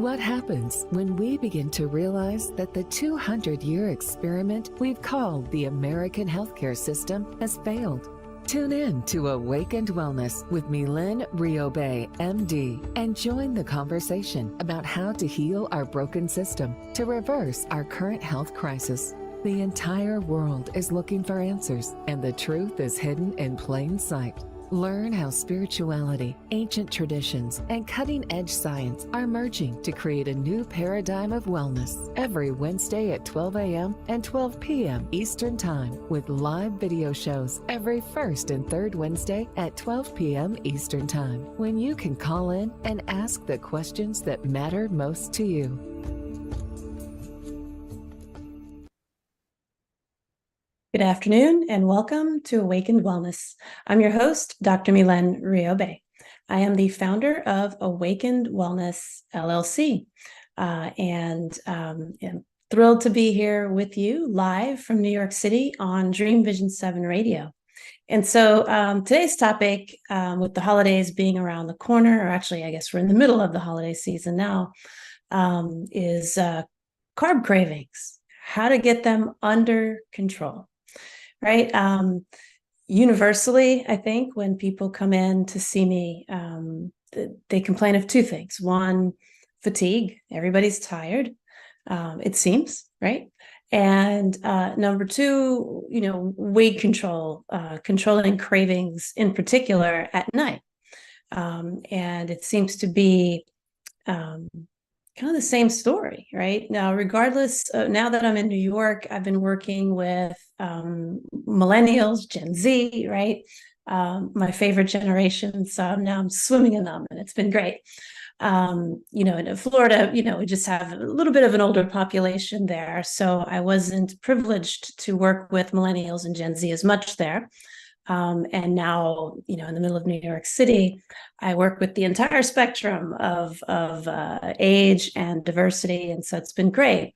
What happens when we begin to realize that the 200-year experiment we've called the American healthcare system has failed? Tune in to Awakened Wellness with Mylaine Riobe, MD, and join the conversation about how to heal our broken system to reverse our current health crisis. The entire world is looking for answers, and the truth is hidden in plain sight. Learn how spirituality, ancient traditions, and cutting-edge science are merging to create a new paradigm of wellness every Wednesday at 12 a.m. and 12 p.m. Eastern Time, with live video shows every first and third Wednesday at 12 p.m. Eastern Time, when you can call in and ask the questions that matter most to you. Good afternoon and welcome to Awakened Wellness. I'm your host, Dr. Mylaine Riobe. I am the founder of Awakened Wellness, LLC, and am thrilled to be here with you live from New York City on Dream Vision 7 Radio. And so today's topic, with the holidays being around the corner, or actually I guess we're in the middle of the holiday season now, is carb cravings, how to get them under control. Right. Universally, I think when people come in to see me, they complain of two things. One, fatigue. Everybody's tired, it seems, right? And number two, weight control, controlling cravings in particular at night. And it seems to be kind of the same story, right? Now, regardless, now that I'm in New York, I've been working with millennials, Gen Z, right? My favorite generation. So now I'm swimming in them, and it's been great. In Florida, we just have a little bit of an older population there. So I wasn't privileged to work with millennials and Gen Z as much there. And now, in the middle of New York City, I work with the entire spectrum of age and diversity. And so it's been great.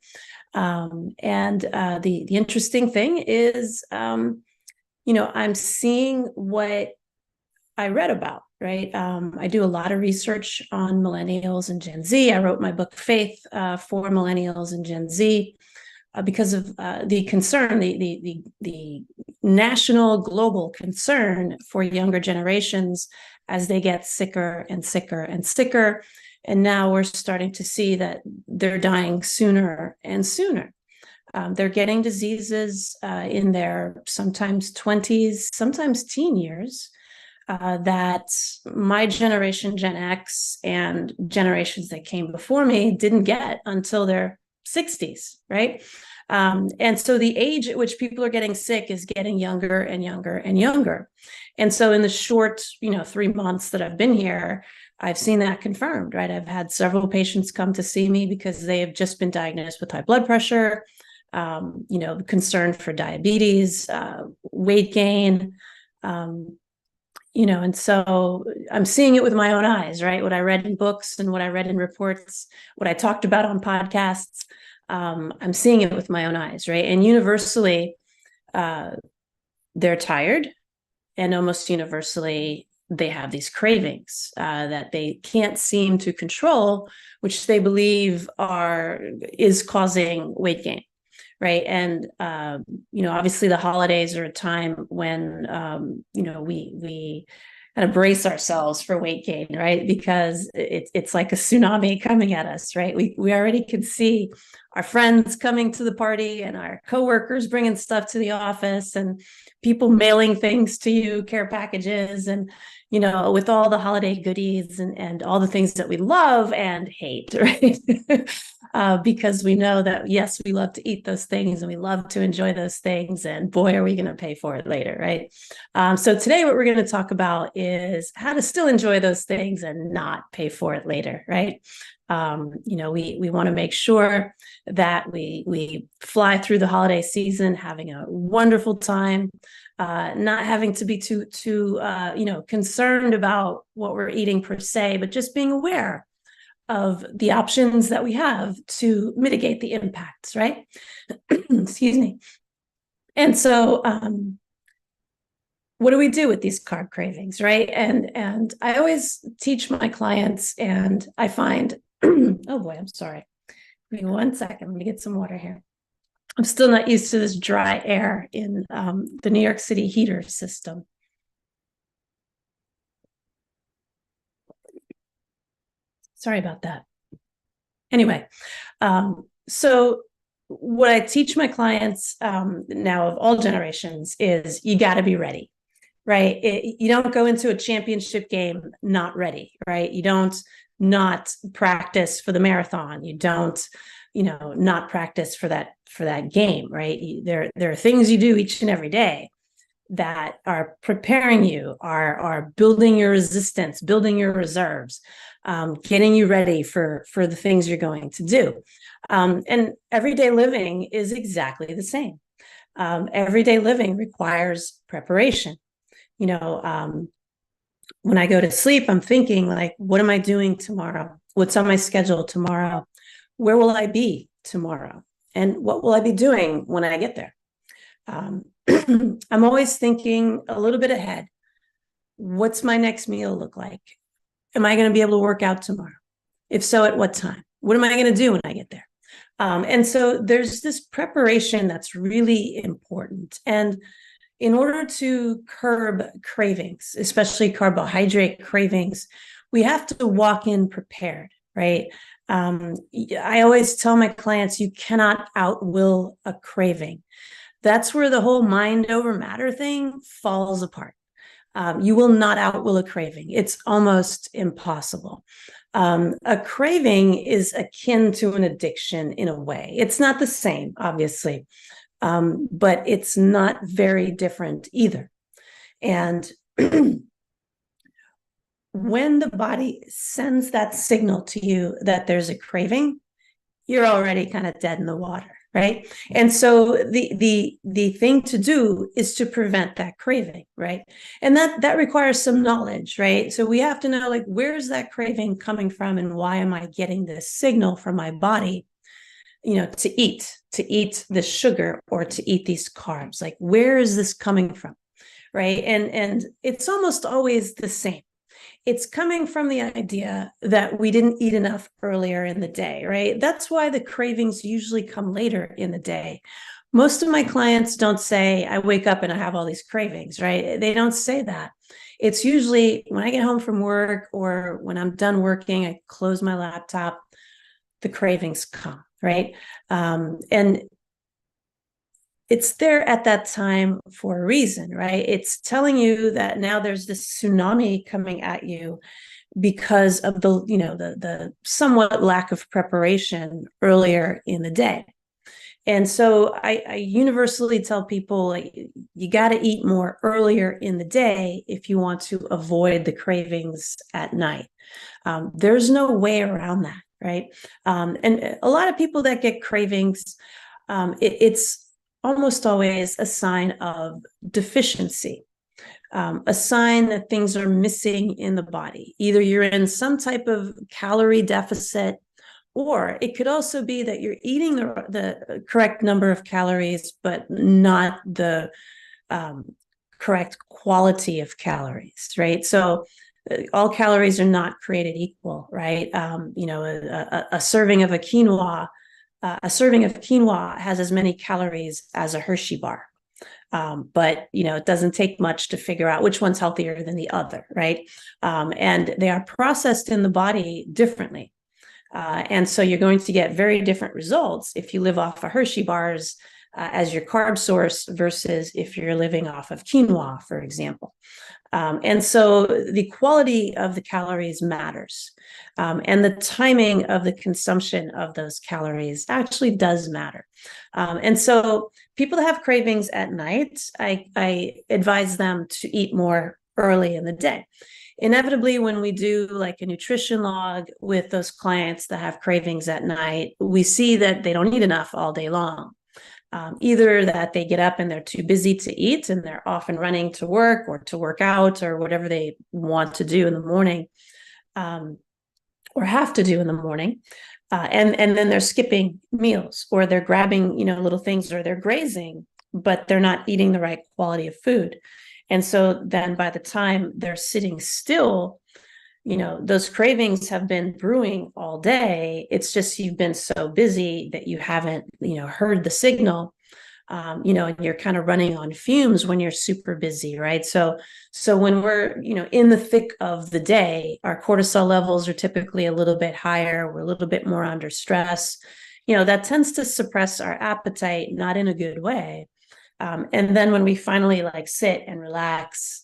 The interesting thing is, I'm seeing what I read about, right? I do a lot of research on millennials and Gen Z. I wrote my book, Faith, for millennials and Gen Z. Because of the concern, the national, global concern for younger generations as they get sicker and sicker and sicker. And now we're starting to see that they're dying sooner and sooner. They're getting diseases in their sometimes 20s, sometimes teen years, that my generation, Gen X, and generations that came before me didn't get until their 60s, right? And so the age at which people are getting sick is getting younger and younger and younger. And so in the short, 3 months that I've been here, I've seen that confirmed, right? I've had several patients come to see me because they have just been diagnosed with high blood pressure, concern for diabetes, weight gain, and so I'm seeing it with my own eyes, right? What I read in books and what I read in reports, what I talked about on podcasts, I'm seeing it with my own eyes, right? And universally, they're tired, and almost universally, they have these cravings that they can't seem to control, which they believe is causing weight gain. Right. And, obviously the holidays are a time when, we kind of brace ourselves for weight gain, right? Because it's like a tsunami coming at us, right? We already can see our friends coming to the party and our coworkers bringing stuff to the office and people mailing things to you, care packages, and, with all the holiday goodies and all the things that we love and hate, right? Because we know that, yes, we love to eat those things and we love to enjoy those things. And boy, are we going to pay for it later, right? So today, what we're going to talk about is how to still enjoy those things and not pay for it later, right? We want to make sure that we fly through the holiday season having a wonderful time, not having to be too concerned about what we're eating per se, but just being aware of the options that we have to mitigate the impacts, right? Excuse me. And so what do we do with these carb cravings, right? And I always teach my clients, and I find Oh boy, I'm sorry. Give me 1 second. Let me get some water here. I'm still not used to this dry air in the New York City heater system. Sorry about that. Anyway, so what I teach my clients now of all generations is you got to be ready, right? You don't go into a championship game not ready, right? You don't not practice for the marathon. You don't, not practice for that game, right? There are things you do each and every day that are preparing you, are building your resistance, building your reserves, getting you ready for the things you're going to do. And everyday living is exactly the same. Everyday living requires preparation. When I go to sleep, I'm thinking like, what am I doing tomorrow? What's on my schedule tomorrow? Where will I be tomorrow? And what will I be doing when I get there? I'm always thinking a little bit ahead. What's my next meal look like? Am I going to be able to work out tomorrow? If so, at what time? What am I going to do when I get there? And so there's this preparation that's really important. And in order to curb cravings, especially carbohydrate cravings, we have to walk in prepared, right? I always tell my clients, you cannot outwill a craving. That's where the whole mind over matter thing falls apart. You will not outwill a craving. It's almost impossible. A craving is akin to an addiction in a way. It's not the same, obviously, but it's not very different either. And when the body sends that signal to you that there's a craving, you're already kind of dead in the water, right? And so the thing to do is to prevent that craving, right? And that requires some knowledge, right? So we have to know, like, where's that craving coming from, and why am I getting this signal from my body, to eat the sugar or to eat these carbs? Like, where is this coming from, right? And it's almost always the same. It's coming from the idea that we didn't eat enough earlier in the day, right? That's why the cravings usually come later in the day. Most of my clients don't say, I wake up and I have all these cravings, right? They don't say that. It's usually when I get home from work or when I'm done working, I close my laptop, the cravings come, right? And it's there at that time for a reason, right? It's telling you that now there's this tsunami coming at you because of the somewhat lack of preparation earlier in the day. And so I universally tell people, like, you got to eat more earlier in the day if you want to avoid the cravings at night. There's no way around that, right? And a lot of people that get cravings, it's almost always a sign of deficiency, a sign that things are missing in the body. Either you're in some type of calorie deficit, or it could also be that you're eating the correct number of calories, but not the correct quality of calories, right? So all calories are not created equal, right? A serving of quinoa has as many calories as a Hershey bar. But it doesn't take much to figure out which one's healthier than the other, right? And they are processed in the body differently. And so you're going to get very different results if you live off of Hershey bars as your carb source versus if you're living off of quinoa, for example. And so the quality of the calories matters. And the timing of the consumption of those calories actually does matter. And so people that have cravings at night, I advise them to eat more early in the day. Inevitably, when we do like a nutrition log with those clients that have cravings at night, we see that they don't eat enough all day long. Either that they get up and they're too busy to eat and they're off and running to work or to work out or whatever they want to do in the morning, or have to do in the morning. And then they're skipping meals, or they're grabbing, little things, or they're grazing, but they're not eating the right quality of food. And so then by the time they're sitting still, those cravings have been brewing all day. It's just you've been so busy that you haven't, heard the signal, and you're kind of running on fumes when you're super busy, right? So when we're, in the thick of the day, our cortisol levels are typically a little bit higher. We're a little bit more under stress. That tends to suppress our appetite, not in a good way. And then when we finally sit and relax,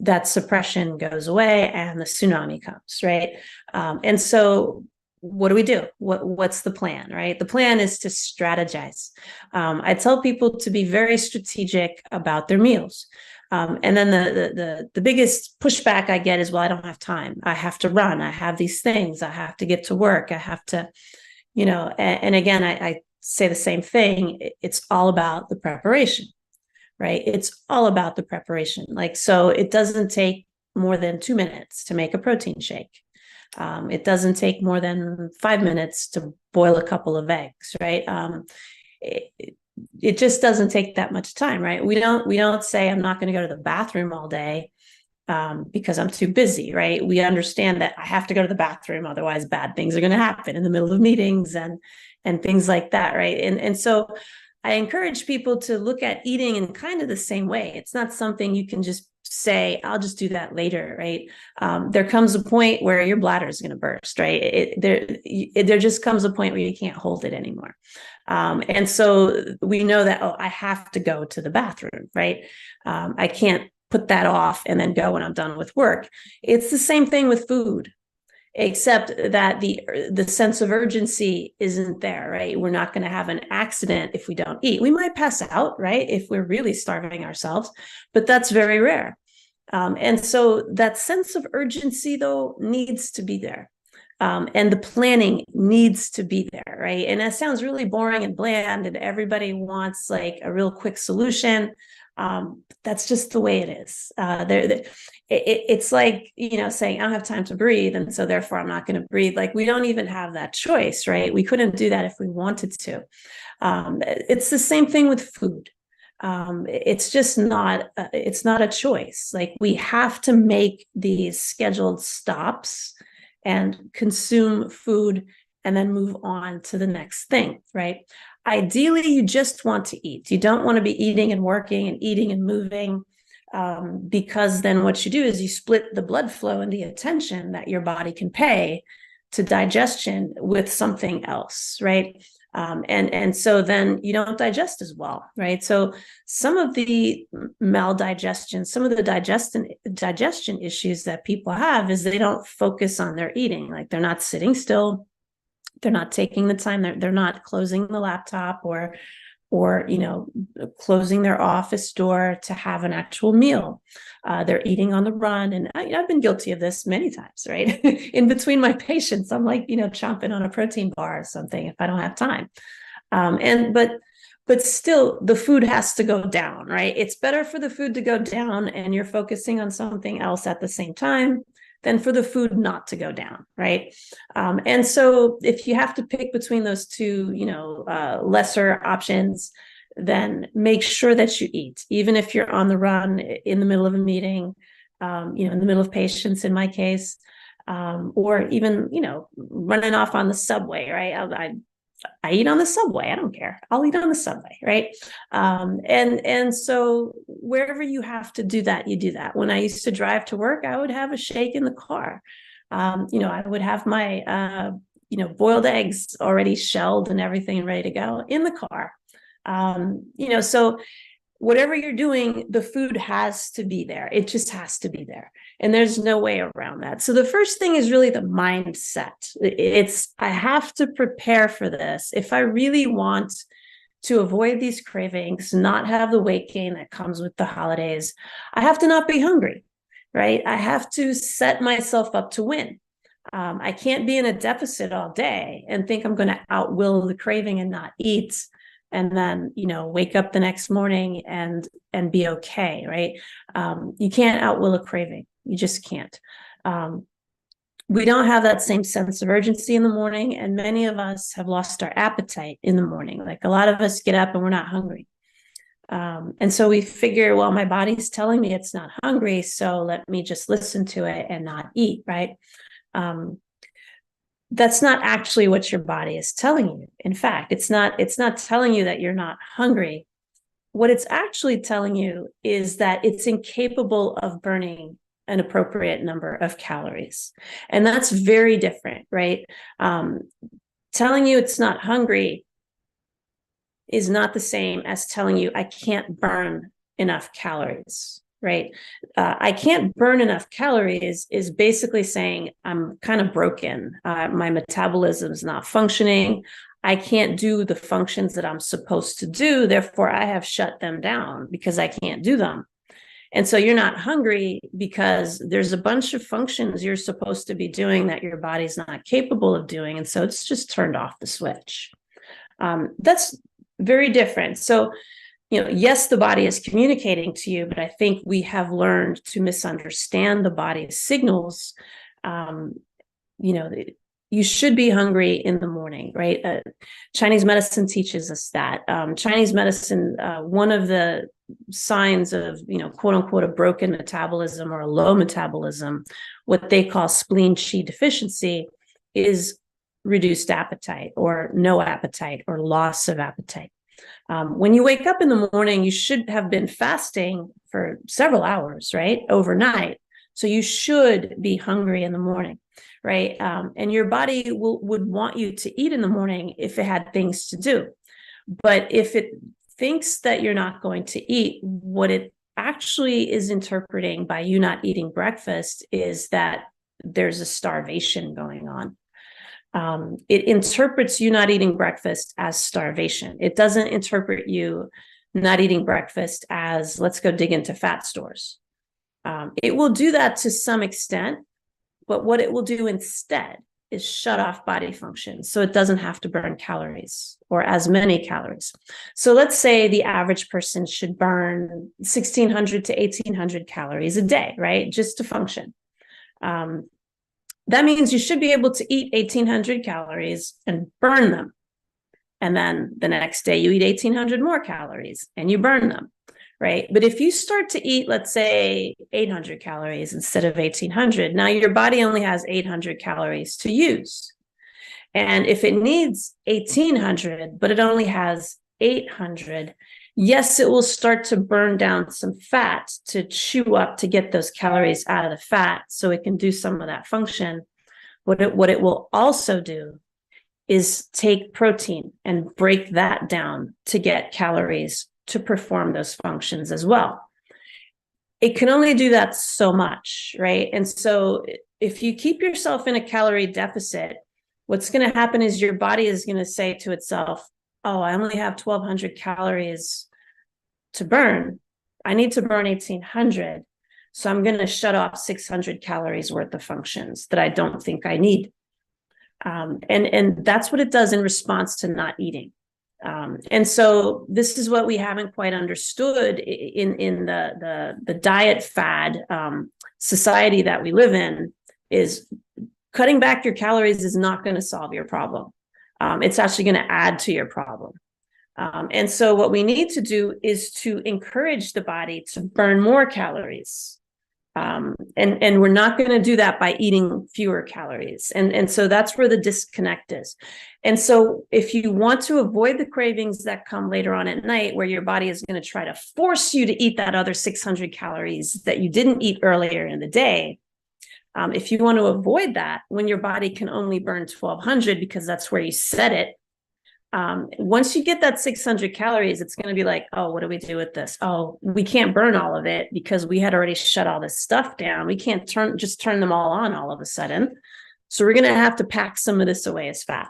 that suppression goes away and the tsunami comes, right? And so what do we do? What's the plan, right? The plan is to strategize. I tell people to be very strategic about their meals. And then the biggest pushback I get is, well, I don't have time. I have to run. I have these things. I have to get to work. I have to, and again, I say the same thing. It's all about the preparation, right? It's all about the preparation. So it doesn't take more than 2 minutes to make a protein shake. It doesn't take more than 5 minutes to boil a couple of eggs, right? It just doesn't take that much time, right? We don't say I'm not going to go to the bathroom all day because I'm too busy, right? We understand that I have to go to the bathroom, otherwise bad things are going to happen in the middle of meetings and things like that, right? And so I encourage people to look at eating in kind of the same way. It's not something you can just say, I'll just do that later, right? There comes a point where your bladder is going to burst, right? There just comes a point where you can't hold it anymore. And so we know that, I have to go to the bathroom, right? I can't put that off and then go when I'm done with work. It's the same thing with food, except that the sense of urgency isn't there, right? We're not going to have an accident if we don't eat. We might pass out, right, if we're really starving ourselves, but that's very rare. And so that sense of urgency, though, needs to be there. And the planning needs to be there, right? And that sounds really boring and bland, and everybody wants a real quick solution. That's just the way it is. It's like, saying I don't have time to breathe, and so therefore I'm not going to breathe. We don't even have that choice, right? We couldn't do that if we wanted to. It's the same thing with food. It's just not, it's not a choice. We have to make these scheduled stops and consume food and then move on to the next thing, right? Ideally, you just want to eat. You don't want to be eating and working and eating and moving, because then what you do is you split the blood flow and the attention that your body can pay to digestion with something else, right? And so then you don't digest as well, right? So some of the maldigestion, some of the digestion issues that people have is they don't focus on their eating. They're not sitting still. They're not taking the time. They're not closing the laptop or closing their office door to have an actual meal. They're eating on the run. And I've been guilty of this many times, right? In between my patients, I'm chomping on a protein bar or something if I don't have time. But still the food has to go down, right? It's better for the food to go down and you're focusing on something else at the same time than for the food not to go down, right? And so if you have to pick between those two, lesser options, then make sure that you eat, even if you're on the run in the middle of a meeting, in the middle of patients, in my case, or even, running off on the subway, right? I eat on the subway. I don't care. I'll eat on the subway, right? And so wherever you have to do that, you do that. When I used to drive to work, I would have a shake in the car. I would have my, boiled eggs already shelled and everything ready to go in the car. So whatever you're doing, the food has to be there. It just has to be there. And there's no way around that. So the first thing is really the mindset. I have to prepare for this. If I really want to avoid these cravings, not have the weight gain that comes with the holidays, I have to not be hungry, right? I have to set myself up to win. I can't be in a deficit all day and think I'm going to outwill the craving and not eat, and then, wake up the next morning and be okay, right? You can't outwill a craving. You just can't. We don't have that same sense of urgency in the morning, and many of us have lost our appetite in the morning. A lot of us get up and we're not hungry. And so we figure, well, my body's telling me it's not hungry, so let me just listen to it and not eat, right? That's not actually what your body is telling you. In fact, it's not telling you that you're not hungry. What it's actually telling you is that it's incapable of burning an appropriate number of calories. And that's very different, right? Telling you it's not hungry is not the same as telling you I can't burn enough calories, right? I can't burn enough calories is basically saying I'm kind of broken. My metabolism's not functioning. I can't do the functions that I'm supposed to do. Therefore, I have shut them down because I can't do them. And so you're not hungry because there's a bunch of functions you're supposed to be doing that your body's not capable of doing. And so it's just turned off the switch. That's very different. So, yes, the body is communicating to you, but I think we have learned to misunderstand the body's signals. You should be hungry in the morning, right? Chinese medicine teaches us that. Chinese medicine, one of the signs of, quote unquote, a broken metabolism or a low metabolism, what they call spleen qi deficiency, is reduced appetite or no appetite or loss of appetite. When you wake up in the morning, you should have been fasting for several hours, right? Overnight. So you should be hungry in the morning, right? And your body would want you to eat in the morning if it had things to do. But if it thinks that you're not going to eat, what it actually is interpreting by you not eating breakfast is that there's a starvation going on. It interprets you not eating breakfast as starvation. It doesn't interpret you not eating breakfast as let's go dig into fat stores. It will do that to some extent, but what it will do instead is shut off body function so it doesn't have to burn calories or as many calories. So let's say the average person should burn 1,600 to 1,800 calories a day, right? Just to function. That means you should be able to eat 1,800 calories and burn them. And then the next day you eat 1,800 more calories and you burn them, right? But if you start to eat, let's say 800 calories instead of 1,800, now your body only has 800 calories to use. And if it needs 1,800, but it only has 800, yes, it will start to burn down some fat to chew up to get those calories out of the fat so it can do some of that function. What it will also do is take protein and break that down to get calories to perform those functions as well. It can only do that so much, right? And so if you keep yourself in a calorie deficit, what's going to happen is your body is going to say to itself, oh, I only have 1,200 calories to burn. I need to burn 1,800. So I'm going to shut off 600 calories worth of functions that I don't think I need. And that's what it does in response to not eating. And so this is what we haven't quite understood in the diet fad society that we live in, is cutting back your calories is not going to solve your problem. It's actually going to add to your problem. And so what we need to do is to encourage the body to burn more calories. And we're not going to do that by eating fewer calories. And so that's where the disconnect is. And so if you want to avoid the cravings that come later on at night, where your body is going to try to force you to eat that other 600 calories that you didn't eat earlier in the day, if you want to avoid that, when your body can only burn 1,200 because that's where you set it, once you get that 600 calories, it's going to be like, oh, what do we do with this? Oh, we can't burn all of it because we had already shut all this stuff down. We can't just turn them all on all of a sudden. So we're going to have to pack some of this away as fat.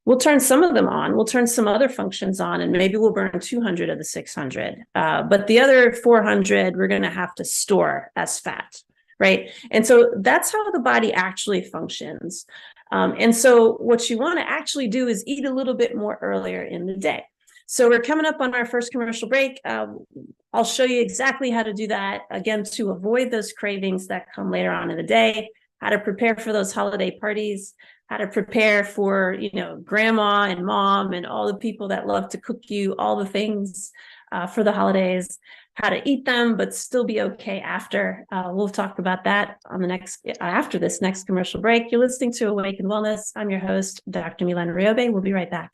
We'll turn some of them on. We'll turn some other functions on, and maybe we'll burn 200 of the 600. But the other 400, we're going to have to store as fat, right? And so that's how the body actually functions. And so what you want to actually do is eat a little bit more earlier in the day. So we're coming up on our first commercial break. I'll show you exactly how to do that, again, to avoid those cravings that come later on in the day, how to prepare for those holiday parties, how to prepare for, grandma and mom and all the people that love to cook you all the things. for the holidays, how to eat them, but still be okay after. We'll talk about that on the after this next commercial break. You're listening to Awaken Wellness. I'm your host, Dr. Mylaine Riobe. We'll be right back.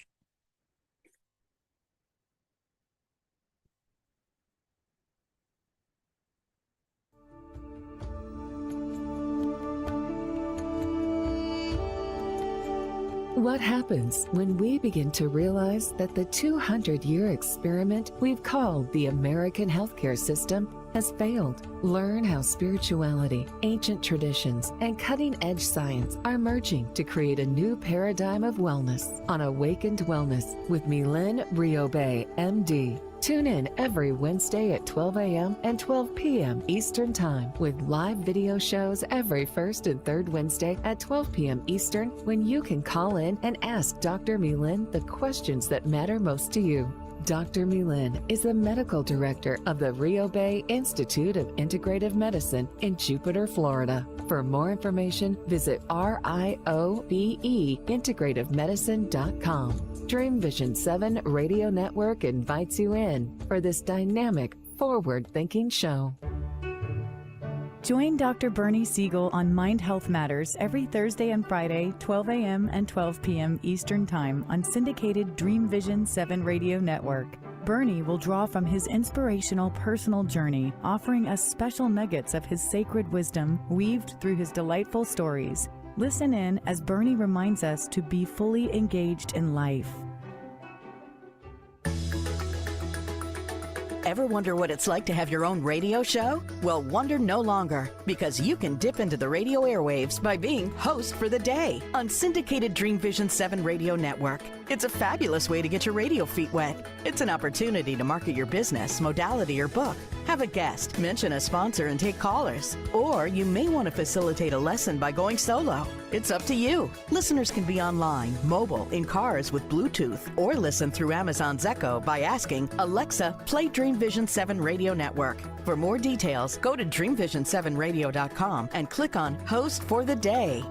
What happens when we begin to realize that the 200-year experiment we've called the American healthcare system has failed? Learn how spirituality, ancient traditions, and cutting-edge science are merging to create a new paradigm of wellness on Awakened Wellness with Mylaine Riobe, MD. Tune in every Wednesday at 12 a.m. and 12 p.m. Eastern Time with live video shows every first and third Wednesday at 12 p.m. Eastern, when you can call in and ask Dr. Mylaine the questions that matter most to you. Dr. Mylaine is the medical director of the Riobe Institute of Integrative Medicine in Jupiter, Florida. For more information, visit RIOBE-integrativemedicine.com. Dream Vision 7 Radio Network invites you in for this dynamic, forward-thinking show. Join Dr. Bernie Siegel on Mind Health Matters every Thursday and Friday, 12 a.m. and 12 p.m. Eastern Time on syndicated Dream Vision 7 Radio Network. Bernie will draw from his inspirational personal journey, offering us special nuggets of his sacred wisdom weaved through his delightful stories. Listen in as Bernie reminds us to be fully engaged in life. Ever wonder what it's like to have your own radio show? Well, wonder no longer, because you can dip into the radio airwaves by being host for the day on syndicated Dream Vision 7 Radio Network. It's a fabulous way to get your radio feet wet. It's an opportunity to market your business, modality, or book. Have a guest, mention a sponsor, and take callers. Or you may want to facilitate a lesson by going solo. It's up to you. Listeners can be online, mobile, in cars with Bluetooth, or listen through Amazon's Echo by asking, Alexa, play Dream Vision 7 Radio Network. For more details, go to dreamvision7radio.com and click on Host for the Day.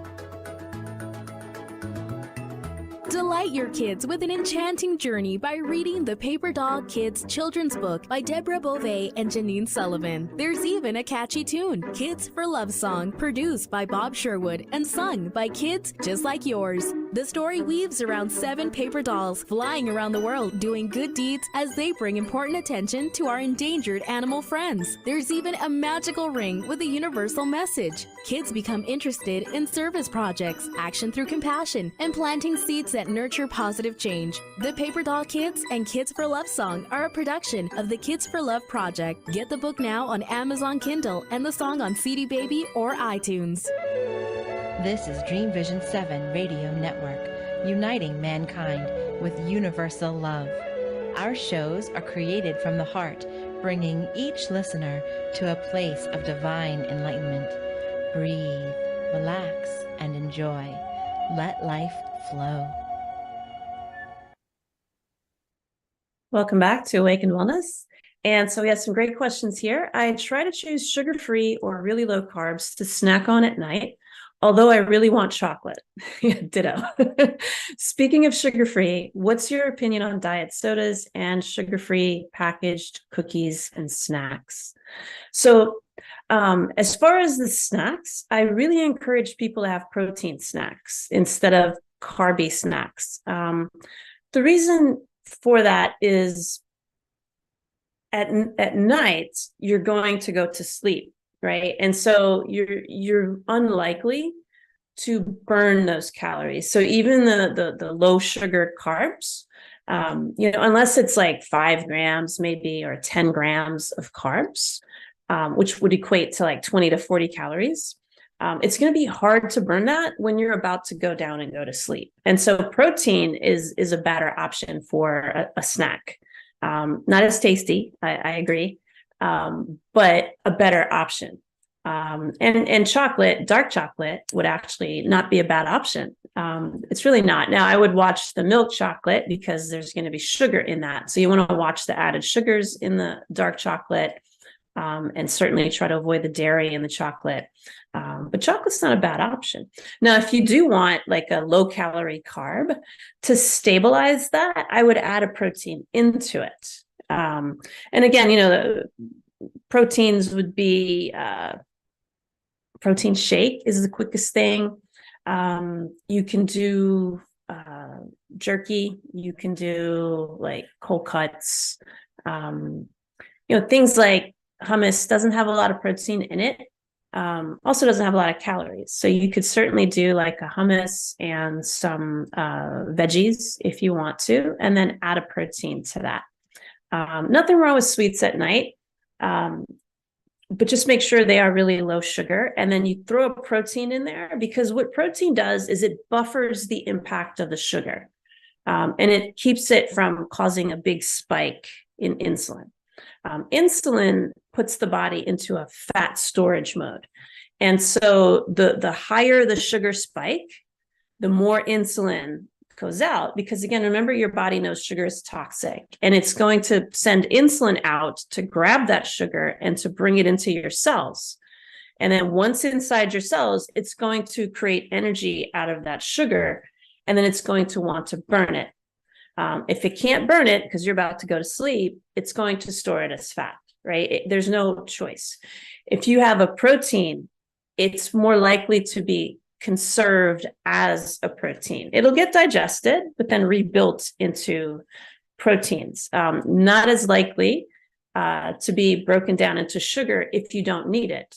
Delight your kids with an enchanting journey by reading the Paper Doll Kids children's book by Deborah Beauvais and Janine Sullivan. There's even a catchy tune, Kids for Love Song, produced by Bob Sherwood and sung by kids just like yours. The story weaves around 7 paper dolls flying around the world doing good deeds as they bring important attention to our endangered animal friends. There's even a magical ring with a universal message. Kids become interested in service projects, action through compassion, and planting seeds that nurture positive change. The Paper Doll Kids and Kids for Love Song are a production of the Kids for Love Project. Get the book now on Amazon Kindle and the song on CD Baby or iTunes. This is Dream Vision 7 Radio Network, uniting mankind with universal love. Our shows are created from the heart, bringing each listener to a place of divine enlightenment. Breathe, relax, and enjoy. Let life flow. Welcome back to Awaken Wellness. And so we have some great questions here. I try to choose sugar-free or really low carbs to snack on at night, although I really want chocolate. Ditto. Speaking of sugar-free, what's your opinion on diet sodas and sugar-free packaged cookies and snacks? So as far as the snacks, I really encourage people to have protein snacks instead of carby snacks. The reason for that is at night, you're going to go to sleep, right? And so you're unlikely to burn those calories. So even the low sugar carbs, unless it's like 5 grams maybe or 10 grams of carbs, which would equate to like 20 to 40 calories, it's going to be hard to burn that when you're about to go down and go to sleep. And so protein is a better option for a snack. Not as tasty, I agree, but a better option. And chocolate, dark chocolate, would actually not be a bad option. It's really not. Now, I would watch the milk chocolate because there's going to be sugar in that. So you want to watch the added sugars in the dark chocolate, and certainly try to avoid the dairy in the chocolate. But chocolate's not a bad option. Now, if you do want like a low calorie carb to stabilize that, I would add a protein into it. And again, the proteins would be protein shake is the quickest thing. You can do jerky. You can do like cold cuts. Things like hummus doesn't have a lot of protein in it. Also doesn't have a lot of calories. So you could certainly do like a hummus and some veggies if you want to, and then add a protein to that. Nothing wrong with sweets at night, but just make sure they are really low sugar. And then you throw a protein in there, because what protein does is it buffers the impact of the sugar, and it keeps it from causing a big spike in insulin. Insulin puts the body into a fat storage mode. And so the higher the sugar spike, the more insulin goes out, because again, remember, your body knows sugar is toxic, and it's going to send insulin out to grab that sugar and to bring it into your cells. And then once inside your cells, it's going to create energy out of that sugar, and then it's going to want to burn it. If it can't burn it because you're about to go to sleep, it's going to store it as fat, right? There's no choice. If you have a protein, it's more likely to be conserved as a protein. It'll get digested, but then rebuilt into proteins. Not as likely to be broken down into sugar if you don't need it.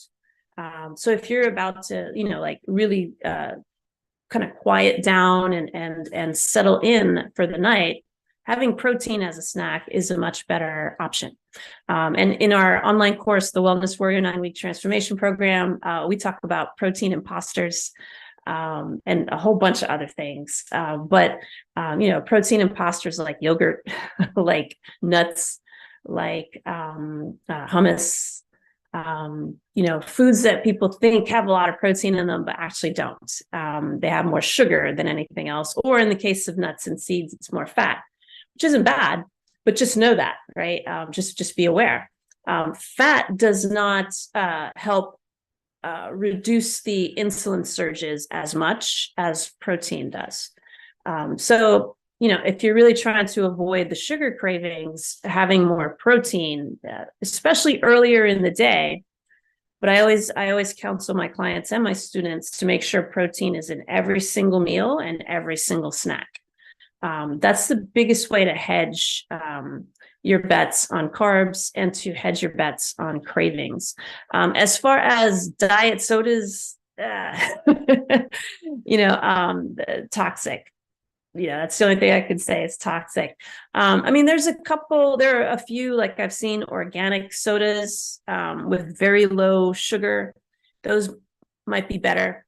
So if you're about to, like really kind of quiet down and settle in for the night, having protein as a snack is a much better option. And in our online course, the Wellness Warrior 9-Week Transformation Program, we talk about protein imposters and a whole bunch of other things. But protein imposters like yogurt, like nuts, like hummus, foods that people think have a lot of protein in them, but actually don't. They have more sugar than anything else. Or in the case of nuts and seeds, it's more fat, which isn't bad, but just know that, right? Just be aware. Fat does not help reduce the insulin surges as much as protein does. So, if you're really trying to avoid the sugar cravings, having more protein, especially earlier in the day. But I always counsel my clients and my students to make sure protein is in every single meal and every single snack. That's the biggest way to hedge your bets on carbs and to hedge your bets on cravings. As far as diet sodas, toxic. That's the only thing I could say is toxic. There are a few, like I've seen organic sodas with very low sugar. Those might be better.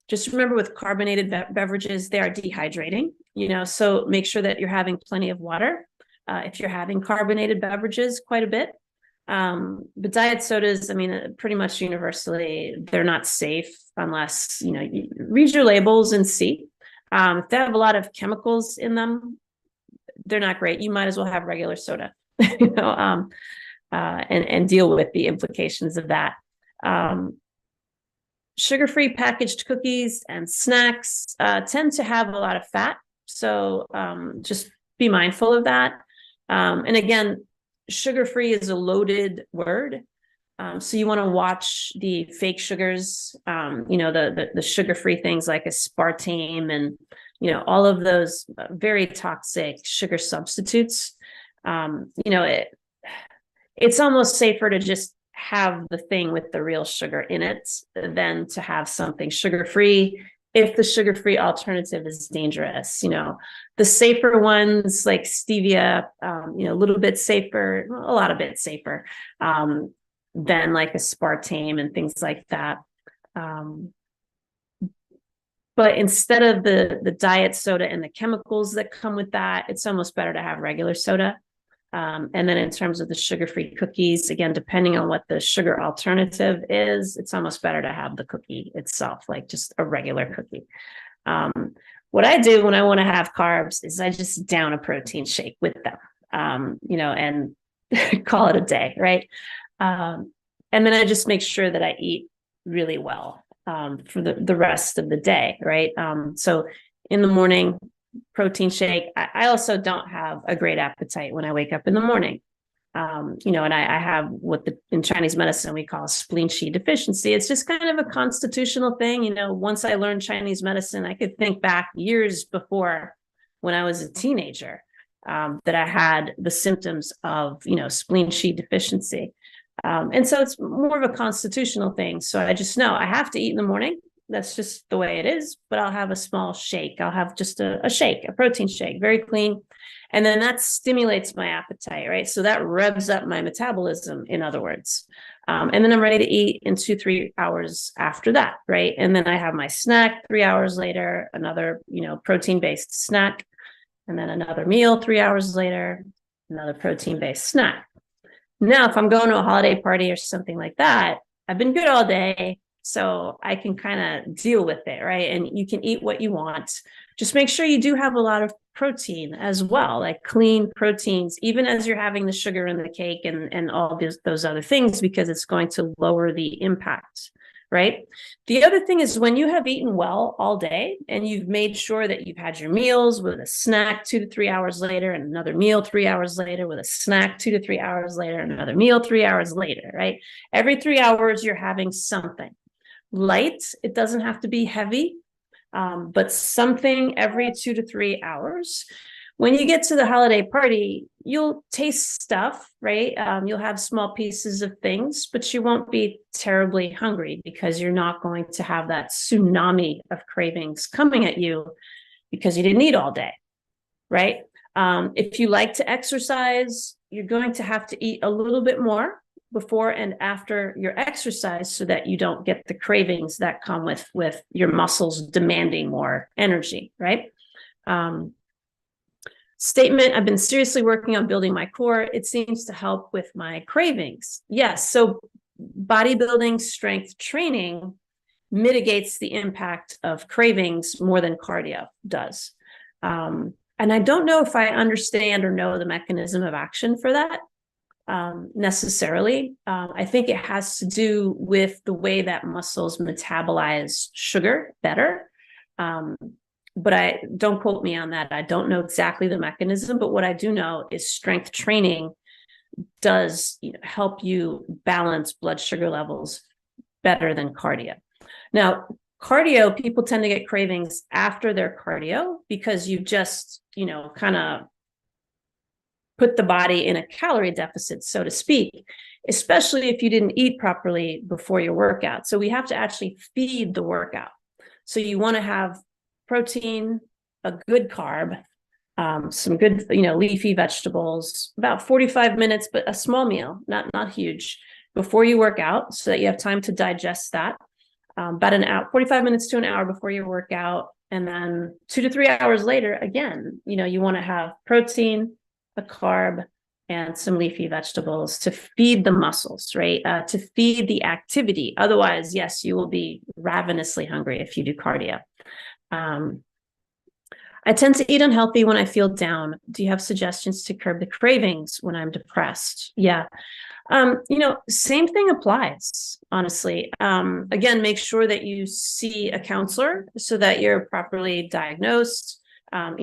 Just remember, with carbonated beverages, they are dehydrating, so make sure that you're having plenty of water. If you're having carbonated beverages quite a bit. But diet sodas, pretty much universally, they're not safe unless, you read your labels and see. If they have a lot of chemicals in them, they're not great. You might as well have regular soda, and deal with the implications of that. Sugar-free packaged cookies and snacks tend to have a lot of fat. So just be mindful of that. And again, sugar-free is a loaded word. So you want to watch the fake sugars, the sugar-free things like aspartame and, all of those very toxic sugar substitutes. It's almost safer to just have the thing with the real sugar in it than to have something sugar-free if the sugar-free alternative is dangerous. The safer ones like stevia, a little bit safer, a lot of bit safer than like aspartame and things like that. But instead of the diet soda and the chemicals that come with that, it's almost better to have regular soda. And then in terms of the sugar-free cookies, again, depending on what the sugar alternative is, it's almost better to have the cookie itself, like just a regular cookie. What I do when I want to have carbs is I just down a protein shake with them, and call it a day, right? And then I just make sure that I eat really well for the rest of the day, right? So in the morning, protein shake. I also don't have a great appetite when I wake up in the morning. And I have what in Chinese medicine we call spleen qi deficiency. It's just kind of a constitutional thing. Once I learned Chinese medicine, I could think back years before when I was a teenager that I had the symptoms of, spleen qi deficiency. And so it's more of a constitutional thing. So I just know I have to eat in the morning. That's just the way it is, but I'll have a small shake. I'll have just a shake, a protein shake, very clean. And then that stimulates my appetite, right? So that revs up my metabolism, in other words. And then I'm ready to eat in 2-3 hours after that, right? And then I have my snack 3 hours later, another, protein-based snack, and then another meal 3 hours later, another protein-based snack. Now, if I'm going to a holiday party or something like that, I've been good all day, so I can kind of deal with it, right? And you can eat what you want. Just make sure you do have a lot of protein as well, like clean proteins, even as you're having the sugar in the cake and all those other things, because it's going to lower the impact, right? The other thing is when you have eaten well all day and you've made sure that you've had your meals with a snack 2 to 3 hours later and another meal 3 hours later with a snack 2 to 3 hours later, and another meal 3 hours later, right? Every 3 hours you're having something light. It doesn't have to be heavy. But something every 2 to 3 hours. When you get to the holiday party, you'll taste stuff, right? You'll have small pieces of things, but you won't be terribly hungry because you're not going to have that tsunami of cravings coming at you because you didn't eat all day, right? If you like to exercise, you're going to have to eat a little bit more before and after your exercise so that you don't get the cravings that come with your muscles demanding more energy, right? Statement, I've been seriously working on building my core. It seems to help with my cravings. Yes, so bodybuilding strength training mitigates the impact of cravings more than cardio does. And I don't know if I understand or know the mechanism of action for that. Necessarily. I think it has to do with the way that muscles metabolize sugar better. But I don't quote me on that. I don't know exactly the mechanism, but what I do know is strength training does help you balance blood sugar levels better than cardio. Now, cardio, people tend to get cravings after their cardio because you just, kind of put the body in a calorie deficit, so to speak, especially if you didn't eat properly before your workout. So we have to actually feed the workout. So you want to have protein, a good carb, some good, leafy vegetables, about 45 minutes, but a small meal, not huge, before you work out so that you have time to digest that. About an hour, 45 minutes to an hour before your workout. And then 2 to 3 hours later, again, you want to have protein, a carb, and some leafy vegetables to feed the muscles, right? To feed the activity. Otherwise, yes, you will be ravenously hungry if you do cardio. I tend to eat unhealthy when I feel down. Do you have suggestions to curb the cravings when I'm depressed? Yeah. Same thing applies, honestly. Again, make sure that you see a counselor so that you're properly diagnosed.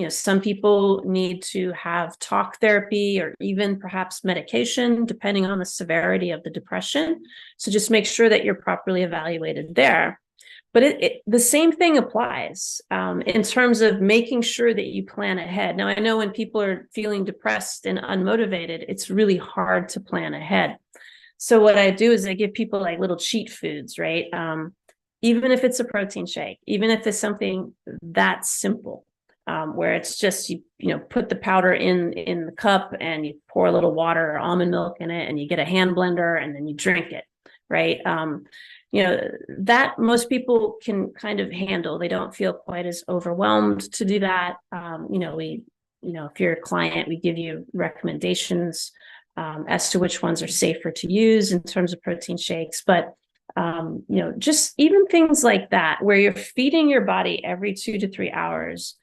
Some people need to have talk therapy or even perhaps medication, depending on the severity of the depression. So just make sure that you're properly evaluated there. But the same thing applies in terms of making sure that you plan ahead. Now, I know when people are feeling depressed and unmotivated, it's really hard to plan ahead. So what I do is I give people like little cheat foods, right? Even if it's a protein shake, even if it's something that simple. Where it's just, you put the powder in the cup and you pour a little water or almond milk in it and you get a hand blender and then you drink it, right? That most people can kind of handle. They don't feel quite as overwhelmed to do that. If you're a client, we give you recommendations as to which ones are safer to use in terms of protein shakes. But just even things like that, where you're feeding your body every 2 to 3 hours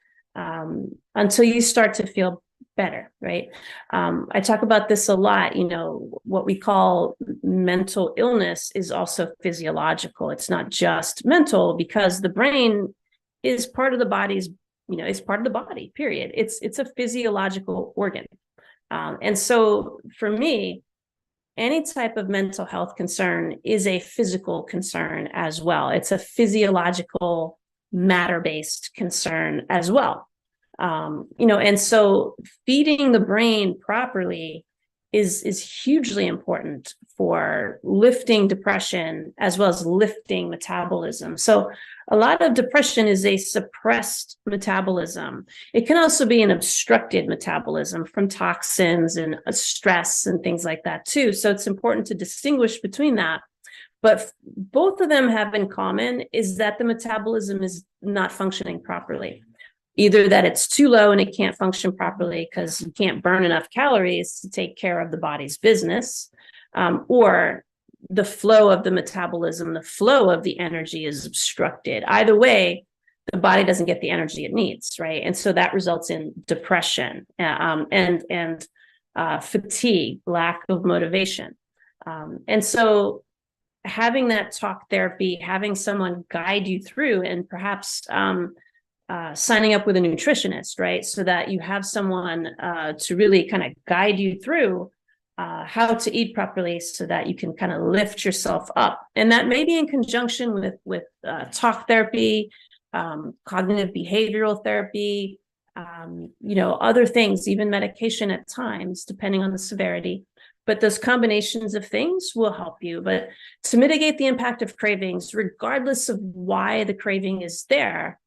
until you start to feel better, right? I talk about this a lot. What we call mental illness is also physiological. It's not just mental, because the brain is part of the body's is part of the body, period. It's a physiological organ. And so for me, any type of mental health concern is a physical concern as well. It's a physiological, matter-based concern as well. And so feeding the brain properly is hugely important for lifting depression as well as lifting metabolism. So a lot of depression is a suppressed metabolism. It can also be an obstructed metabolism from toxins and stress and things like that too. So it's important to distinguish between that. But both of them have in common is that the metabolism is not functioning properly. Either that it's too low and it can't function properly because you can't burn enough calories to take care of the body's business, or the flow of the metabolism, the flow of the energy is obstructed. Either way, the body doesn't get the energy it needs, right? And so that results in depression and fatigue, lack of motivation. And so having that talk therapy, having someone guide you through, and perhaps signing up with a nutritionist, right? So that you have someone to really kind of guide you through how to eat properly so that you can kind of lift yourself up. And that may be in conjunction with talk therapy, cognitive behavioral therapy, other things, even medication at times, depending on the severity. But those combinations of things will help you. But to mitigate the impact of cravings, regardless of why the craving is there,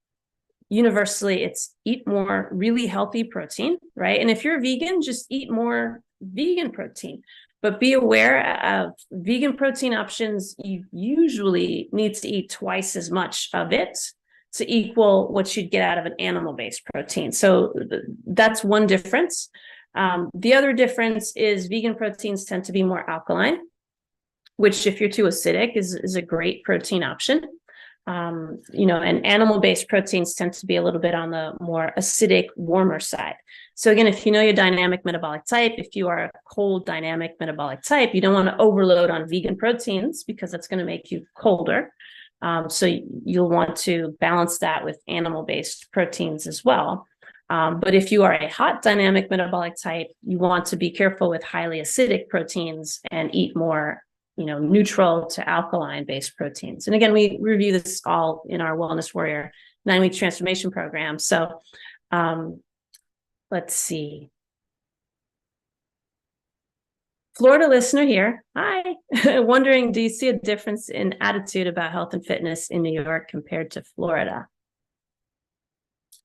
universally, it's eat more really healthy protein, right? And if you're vegan, just eat more vegan protein. But be aware of vegan protein options. You usually need to eat twice as much of it to equal what you'd get out of an animal-based protein. So that's one difference. The other difference is vegan proteins tend to be more alkaline, which if you're too acidic is a great protein option. And animal-based proteins tend to be a little bit on the more acidic, warmer side. So again, if you know your dynamic metabolic type, if you are a cold dynamic metabolic type, you don't want to overload on vegan proteins because that's going to make you colder. So you'll want to balance that with animal-based proteins as well. But if you are a hot dynamic metabolic type, you want to be careful with highly acidic proteins and eat more neutral to alkaline-based proteins. And again, we review this all in our Wellness Warrior 9-week transformation program. So let's see. Florida listener here. Hi. Wondering, do you see a difference in attitude about health and fitness in New York compared to Florida?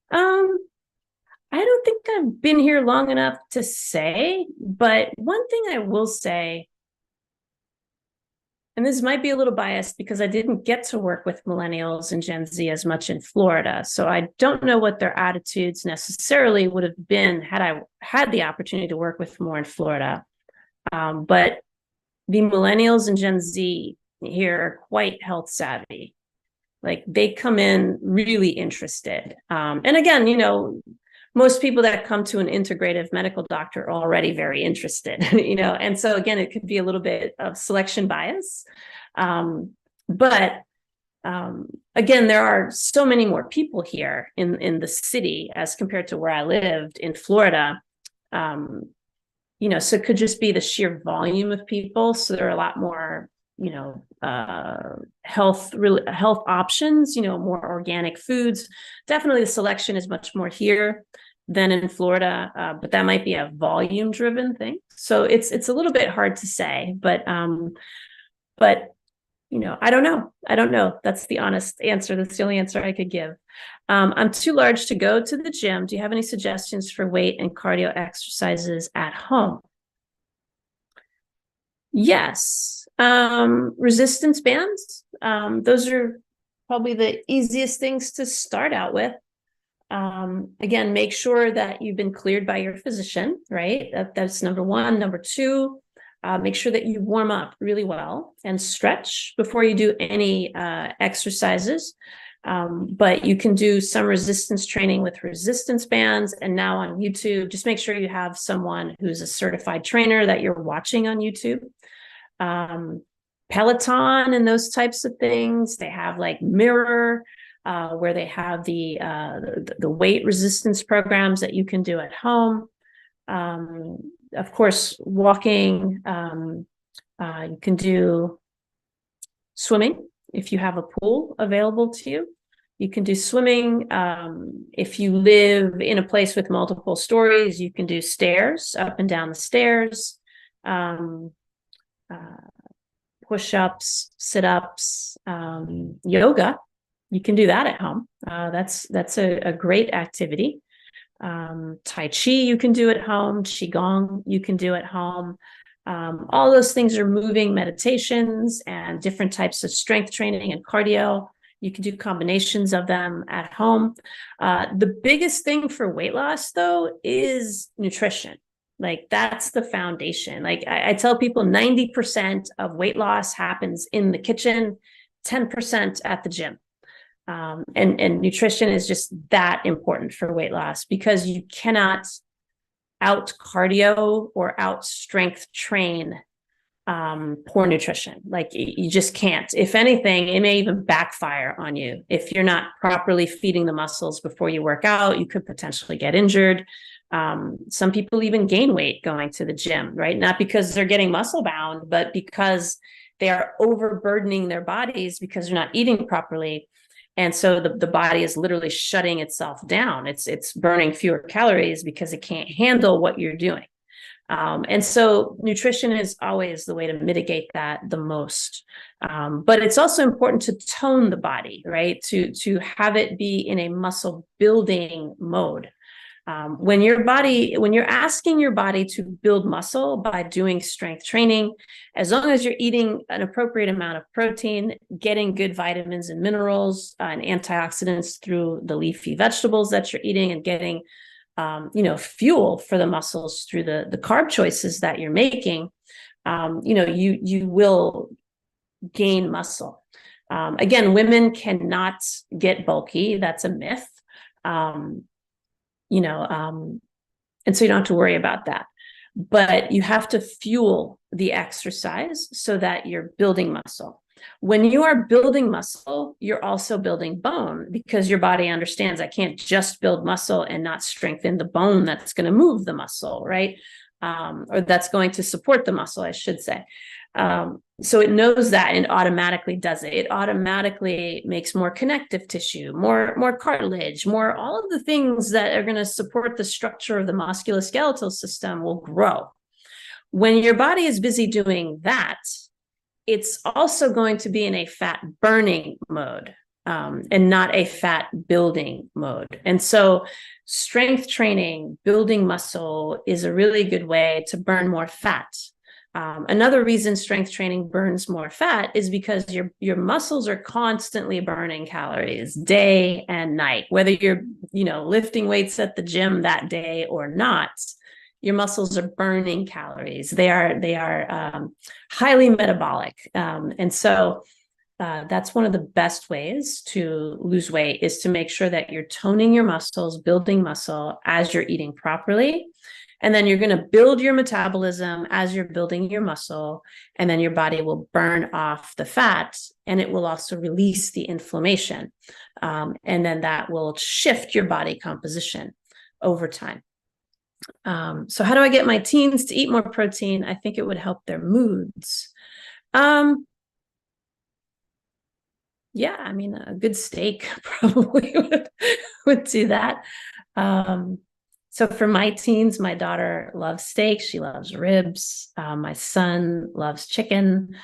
I don't think I've been here long enough to say, but one thing I will say, and this might be a little biased because I didn't get to work with millennials and Gen Z as much in Florida. So I don't know what their attitudes necessarily would have been had I had the opportunity to work with more in Florida. But the millennials and Gen Z here are quite health savvy. Like they come in really interested. And again, most people that come to an integrative medical doctor are already very interested, and so again, it could be a little bit of selection bias. But again, there are so many more people here in the city as compared to where I lived in Florida. So it could just be the sheer volume of people. So there are a lot more, health options, more organic foods. Definitely the selection is much more here than in Florida, but that might be a volume driven thing. So it's a little bit hard to say, but I don't know. That's the honest answer. That's the only answer I could give. I'm too large to go to the gym. Do you have any suggestions for weight and cardio exercises at home? Yes. Resistance bands. Those are probably the easiest things to start out with. Again, make sure that you've been cleared by your physician, right? That's number one. Number two, make sure that you warm up really well and stretch before you do any exercises. But you can do some resistance training with resistance bands. And now on YouTube, just make sure you have someone who's a certified trainer that you're watching on YouTube. Peloton and those types of things. They have like Mirror. where they have the weight resistance programs that you can do at home. Of course, walking, you can do swimming if you have a pool available to you. You can do swimming. If you live in a place with multiple stories, you can do stairs, up and down the stairs, push-ups, sit-ups, yoga. You can do that at home. That's a great activity. Tai Chi you can do at home. Qigong you can do at home. All those things are moving meditations and different types of strength training and cardio. You can do combinations of them at home. The biggest thing for weight loss, though, is nutrition. Like, that's the foundation. Like, I tell people 90% of weight loss happens in the kitchen, 10% at the gym. And nutrition is just that important for weight loss, because you cannot out cardio or out strength train poor nutrition. Like, you just can't. If anything, it may even backfire on you. If you're not properly feeding the muscles before you work out, you could potentially get injured. Some people even gain weight going to the gym, right? Not because they're getting muscle bound, but because they are overburdening their bodies because they're not eating properly. And so the body is literally shutting itself down. It's burning fewer calories because it can't handle what you're doing. And so nutrition is always the way to mitigate that the most. But it's also important to tone the body, right? To have it be in a muscle building mode. When you're asking your body to build muscle by doing strength training, as long as you're eating an appropriate amount of protein, getting good vitamins and minerals and antioxidants through the leafy vegetables that you're eating, and getting fuel for the muscles through the carb choices that you're making, you will gain muscle. Again, women cannot get bulky. That's a myth. And so you don't have to worry about that. But you have to fuel the exercise so that you're building muscle. When you are building muscle, you're also building bone, because your body understands I can't just build muscle and not strengthen the bone that's going to move the muscle, right? Or that's going to support the muscle, I should say. So it knows that and automatically does it. It automatically makes more connective tissue, more cartilage, more, all of the things that are going to support the structure of the musculoskeletal system will grow. When your body is busy doing that, it's also going to be in a fat burning mode, and not a fat building mode. And so strength training, building muscle, is a really good way to burn more fat. Another reason strength training burns more fat is because your muscles are constantly burning calories day and night. Whether you're lifting weights at the gym that day or not, your muscles are burning calories. They are highly metabolic, and so that's one of the best ways to lose weight, is to make sure that you're toning your muscles, building muscle as you're eating properly. And then you're going to build your metabolism as you're building your muscle, and then your body will burn off the fat, and it will also release the inflammation. And then that will shift your body composition over time. So how do I get my teens to eat more protein? I think it would help their moods. Yeah, I mean, a good steak probably would do that. So for my teens, my daughter loves steak. She loves ribs. My son loves chicken.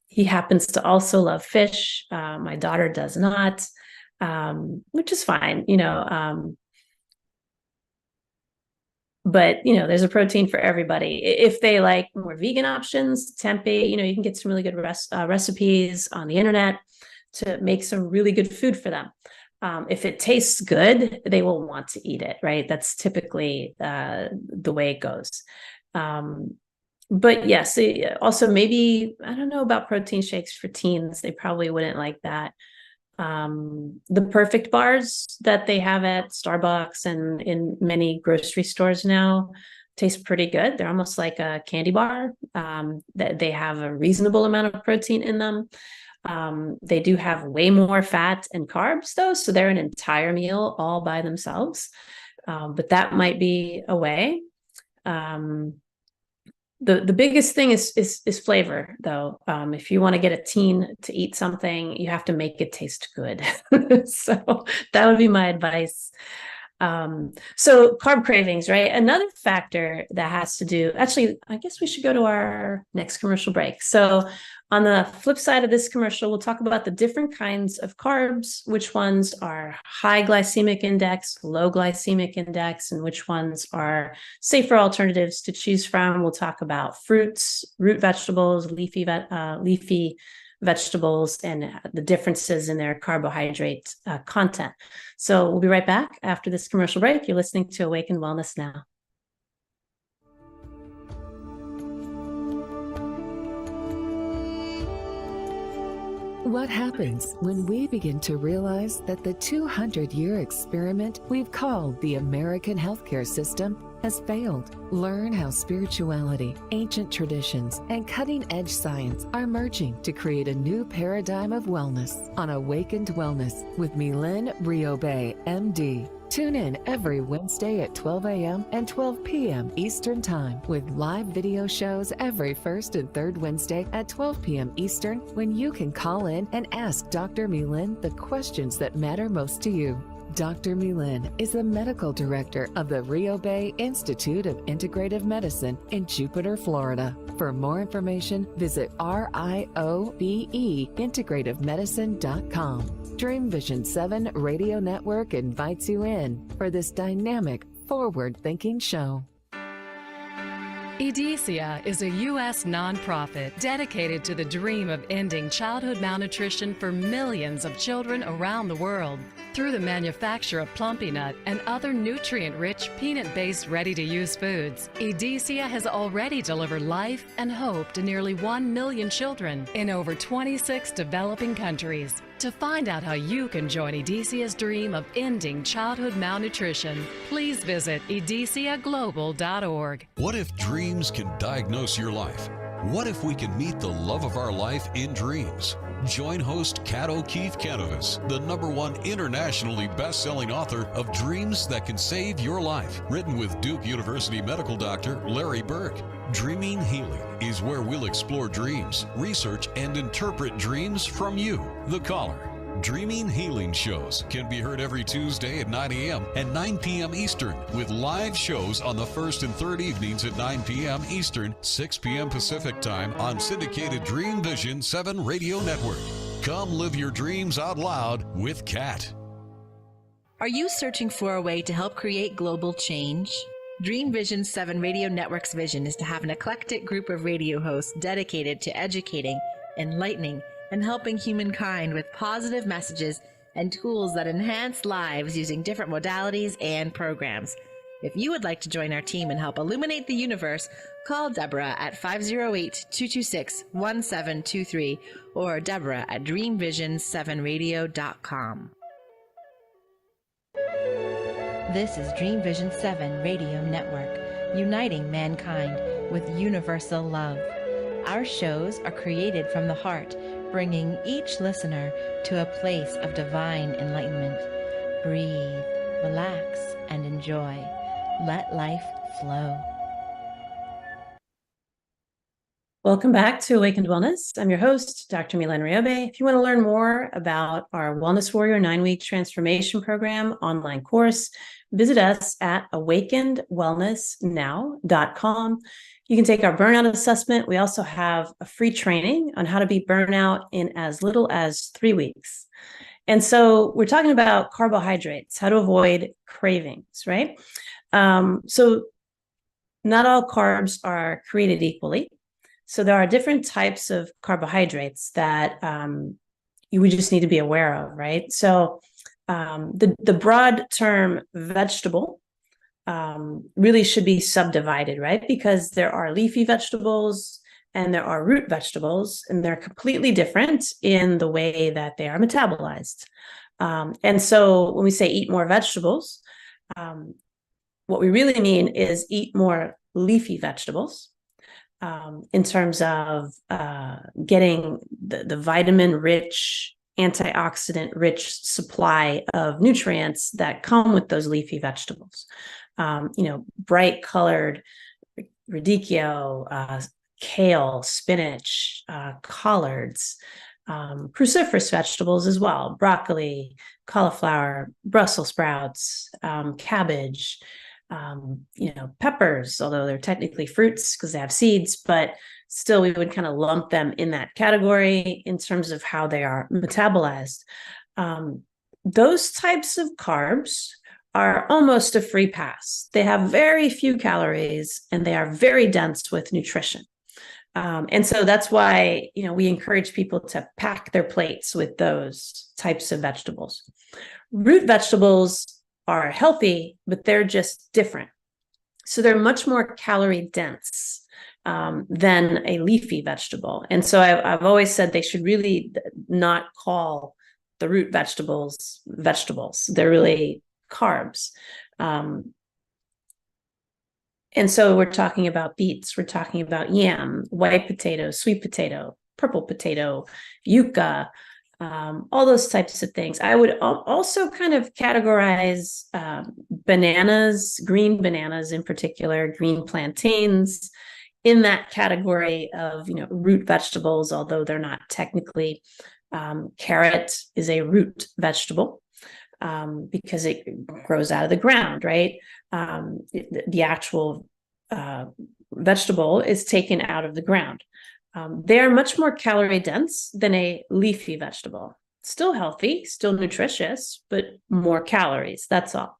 He happens to also love fish. My daughter does not, which is fine, but there's a protein for everybody. If they like more vegan options, tempeh, you can get some really good recipes on the internet to make some really good food for them. If it tastes good, they will want to eat it, right? That's typically the way it goes. But yes, also maybe, I don't know about protein shakes for teens. They probably wouldn't like that. The Perfect bars that they have at Starbucks and in many grocery stores now taste pretty good. They're almost like a candy bar. That they have a reasonable amount of protein in them. They do have way more fat and carbs though, so they're an entire meal all by themselves. But that might be a way. The biggest thing is flavor though. If you want to get a teen to eat something, you have to make it taste good. So that would be my advice. So carb cravings, right? Another factor that has to do, actually, I guess we should go to our next commercial break. So on the flip side of this commercial, we'll talk about the different kinds of carbs, which ones are high glycemic index, low glycemic index, and which ones are safer alternatives to choose from. We'll talk about fruits, root vegetables, leafy vegetables, and the differences in their carbohydrate content. So we'll be right back after this commercial break. You're listening to Awakened Wellness Now. What happens when we begin to realize that the 200-year experiment we've called the American healthcare system has failed? Learn how spirituality, ancient traditions, and cutting-edge science are merging to create a new paradigm of wellness on Awakened Wellness with Mylaine Riobe, MD. Tune in every Wednesday at 12 a.m. and 12 p.m. Eastern Time with live video shows every first and third Wednesday at 12 p.m. Eastern, when you can call in and ask Dr. Mylaine the questions that matter most to you. Dr. Mylaine is the medical director of the Riobe Institute of Integrative Medicine in Jupiter, Florida. For more information, visit RIOBE-integrativemedicine.com. Dream Vision 7 Radio Network invites you in for this dynamic, forward-thinking show. ECSTATIC is a U.S. nonprofit dedicated to the dream of ending childhood malnutrition for millions of children around the world. Through the manufacture of Plumpy Nut and other nutrient-rich, peanut-based, ready-to-use foods, ECSTATIC has already delivered life and hope to nearly 1 million children in over 26 developing countries. To find out how you can join ECSTATIC's dream of ending childhood malnutrition, please visit ediciaglobal.org. What if dreams can diagnose your life? What if we can meet the love of our life in dreams? Join host Kat O'Keefe Canavis, the #1 internationally best-selling author of Dreams That Can Save Your Life, written with Duke University medical doctor Larry Burke. Dreaming Healing is where we'll explore dreams, research, and interpret dreams from you, the caller. Dreaming Healing shows can be heard every Tuesday at 9 a.m. and 9 p.m. Eastern, with live shows on the first and third evenings at 9 p.m. Eastern, 6 p.m. Pacific Time on syndicated Dream Vision 7 Radio Network. Come live your dreams out loud with Kat. Are you searching for a way to help create global change? Dream Vision 7 Radio Network's vision is to have an eclectic group of radio hosts dedicated to educating, enlightening, and helping humankind with positive messages and tools that enhance lives using different modalities and programs. If you would like to join our team and help illuminate the universe, call Deborah at 508-226-1723 or Deborah at dreamvision7radio.com. This is Dream Vision 7 Radio Network, uniting mankind with universal love. Our shows are created from the heart, bringing each listener to a place of divine enlightenment. Breathe, relax, and enjoy. Let life flow. Welcome back to Awakened Wellness. I'm your host, Dr. Mylaine Riobe. If you want to learn more about our Wellness Warrior 9-week transformation program online course, visit us at awakenedwellnessnow.com. You can take our burnout assessment. We also have a free training on how to beat burnout in as little as 3 weeks. And so we're talking about carbohydrates, how to avoid cravings, right? So not all carbs are created equally. So there are different types of carbohydrates that we just need to be aware of, right? So the broad term vegetable really should be subdivided, right? Because there are leafy vegetables and there are root vegetables, and they're completely different in the way that they are metabolized. And so when we say eat more vegetables, what we really mean is eat more leafy vegetables. in terms of getting the vitamin-rich, antioxidant-rich supply of nutrients that come with those leafy vegetables. Bright colored radicchio, kale, spinach, collards, cruciferous vegetables as well, broccoli, cauliflower, Brussels sprouts, cabbage, peppers, although they're technically fruits because they have seeds, but still we would kind of lump them in that category in terms of how they are metabolized. Those types of carbs are almost a free pass. They have very few calories and they are very dense with nutrition. And so that's why, we encourage people to pack their plates with those types of vegetables. Root vegetables are healthy, but they're just different. So they're much more calorie dense than a leafy vegetable. And so I've always said they should really not call the root vegetables vegetables. They're really carbs. And so we're talking about beets, we're talking about yam, white potato, sweet potato, purple potato, yucca, all those types of things. I would also kind of categorize bananas, green bananas in particular, green plantains, in that category of root vegetables, although they're not technically. Carrot is a root vegetable because it grows out of the ground, right? The actual vegetable is taken out of the ground. They are much more calorie dense than a leafy vegetable. Still healthy, still nutritious, but more calories, that's all.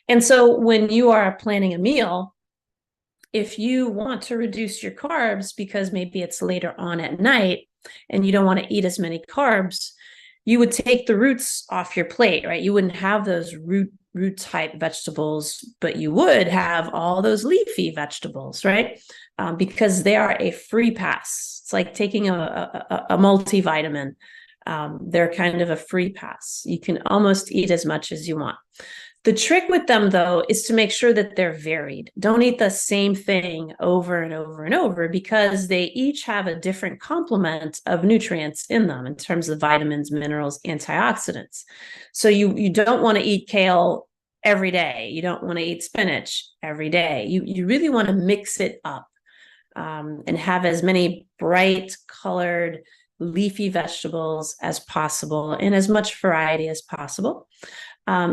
And so when you are planning a meal, if you want to reduce your carbs because maybe it's later on at night and you don't want to eat as many carbs, you would take the roots off your plate, right? You wouldn't have those root type vegetables, but you would have all those leafy vegetables, right? Because they are a free pass. It's like taking a multivitamin. They're kind of a free pass. You can almost eat as much as you want. The trick with them, though, is to make sure that they're varied. Don't eat the same thing over and over and over because they each have a different complement of nutrients in them in terms of vitamins, minerals, antioxidants. So you don't want to eat kale every day. You don't want to eat spinach every day. You really want to mix it up and have as many bright colored leafy vegetables as possible and as much variety as possible.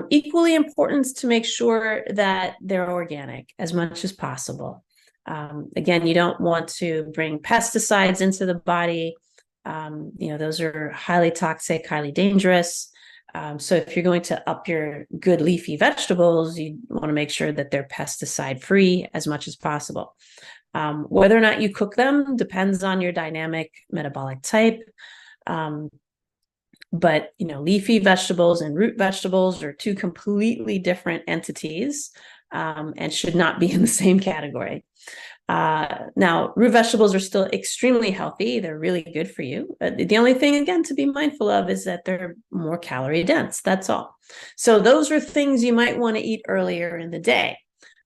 Equally important to make sure that they're organic as much as possible. Again, you don't want to bring pesticides into the body. Those are highly toxic, highly dangerous. So if you're going to up your good leafy vegetables, you want to make sure that they're pesticide free as much as possible. Whether or not you cook them depends on your dynamic metabolic type. But leafy vegetables and root vegetables are two completely different entities and should not be in the same category. Now, root vegetables are still extremely healthy. They're really good for you. The only thing, again, to be mindful of is that they're more calorie dense. That's all. So those are things you might want to eat earlier in the day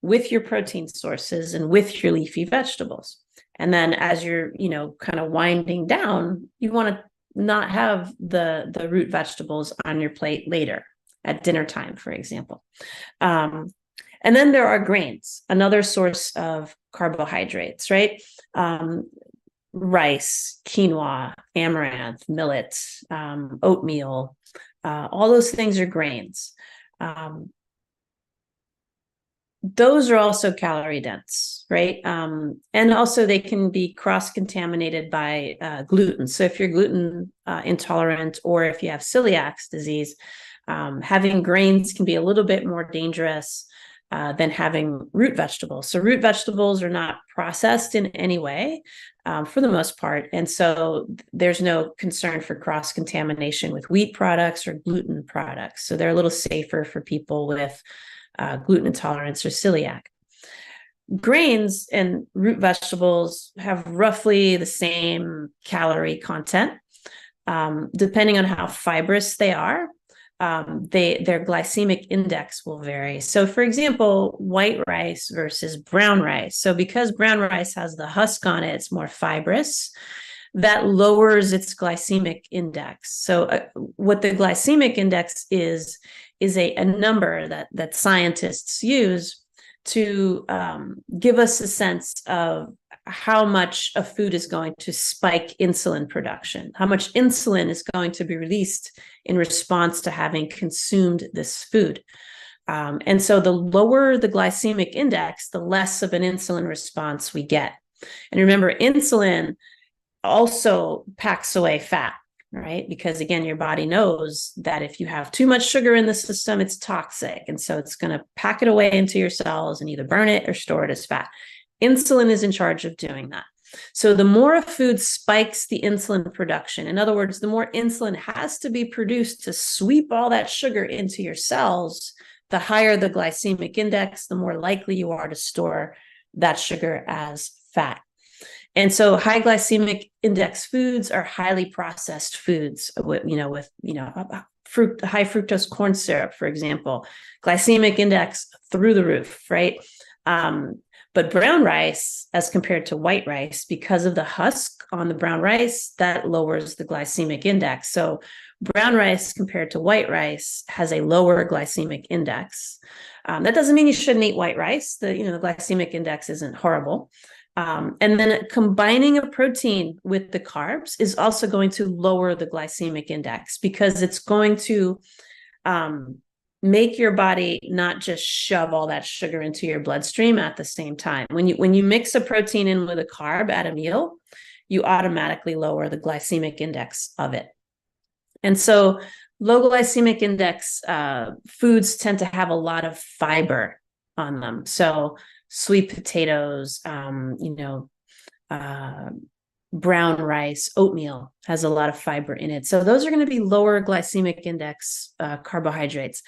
with your protein sources and with your leafy vegetables. And then as you're, kind of winding down, you want to not have the root vegetables on your plate later at dinner time, for example. And then there are grains, another source of carbohydrates, right? Rice, quinoa, amaranth, millet, oatmeal, all those things are grains. Those are also calorie dense, right? And also they can be cross-contaminated by gluten. So if you're gluten intolerant or if you have celiac disease, having grains can be a little bit more dangerous than having root vegetables. So root vegetables are not processed in any way for the most part. And so there's no concern for cross-contamination with wheat products or gluten products. So they're a little safer for people with gluten intolerance or celiac. Grains and root vegetables have roughly the same calorie content, depending on how fibrous they are. their glycemic index will vary. So for example, white rice versus brown rice. So because brown rice has the husk on it, it's more fibrous, that lowers its glycemic index. So what the glycemic index is a number that scientists use to give us a sense of how much a food is going to spike insulin production, how much insulin is going to be released in response to having consumed this food. And so the lower the glycemic index, the less of an insulin response we get. And remember, insulin also packs away fat, right? Because again, your body knows that if you have too much sugar in the system, it's toxic. And so it's going to pack it away into your cells and either burn it or store it as fat. Insulin is in charge of doing that. So the more a food spikes the insulin production, in other words, the more insulin has to be produced to sweep all that sugar into your cells, the higher the glycemic index, the more likely you are to store that sugar as fat. And so high glycemic index foods are highly processed foods, with high fructose corn syrup, for example, glycemic index through the roof, right? But brown rice, as compared to white rice, because of the husk on the brown rice, that lowers the glycemic index. So brown rice compared to white rice has a lower glycemic index. That doesn't mean you shouldn't eat white rice. The glycemic index isn't horrible. And then combining a protein with the carbs is also going to lower the glycemic index, because it's going to make your body not just shove all that sugar into your bloodstream at the same time. When you mix a protein in with a carb at a meal, you automatically lower the glycemic index of it. And so low glycemic index foods tend to have a lot of fiber on them. So sweet potatoes, brown rice, oatmeal has a lot of fiber in it. So those are going to be lower glycemic index carbohydrates.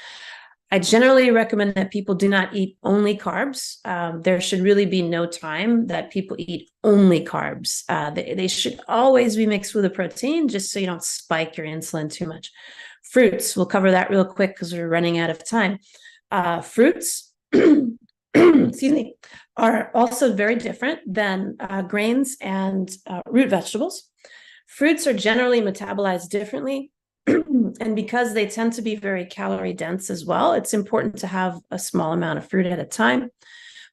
I generally recommend that people do not eat only carbs. There should really be no time that people eat only carbs. They should always be mixed with a protein, just so you don't spike your insulin too much. Fruits, we'll cover that real quick because we're running out of time. Fruits, excuse me, are also very different than grains and root vegetables. Fruits are generally metabolized differently. And because they tend to be very calorie dense as well, it's important to have a small amount of fruit at a time.